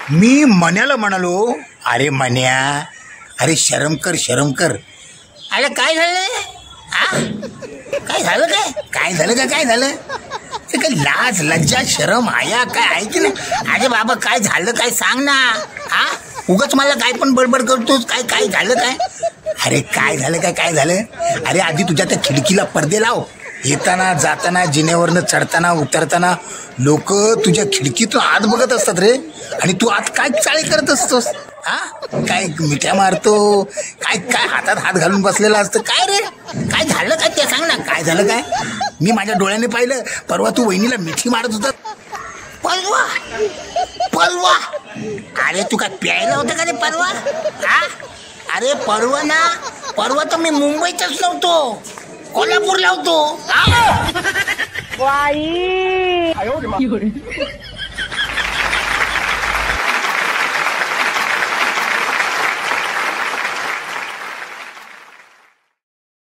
मी मन्याला म्हणालो, अरे मन्या, अरे शरम कर शरम कर. अरे काय झालं? काय झालं? काय झालं? काय झालं? काय लाज लज्जा शरम आया काय आहे की नाही? अरे बाबा काय झालं काय सांग ना. उगाच मला काय पण बडबड करतोस. काय झालं काय? अरे काय झालं काय झालं? अरे आधी तुझ्या त्या खिडकीला पडदे लाव. येताना जाताना जिन्यावरनं चढताना उतरताना लोक तुझ्या खिडकीतून आत बघत असतात रे. आणि तू आत काय चाळी करत असतोस? काय मिठ्या मारतो? काय हातात हात घालून बसलेला असतं काय रे? काय झालं काय ते सांग ना. काय झालं काय? मी माझ्या डोळ्याने पाहिलं. परवा तू वहिनीला मिठी मारत होता. परवा अरे तू काय प्यायला होतं का रे परवा? अरे परवा तर मी मुंबईतच नव्हतो, कोल्हापूरला होतो.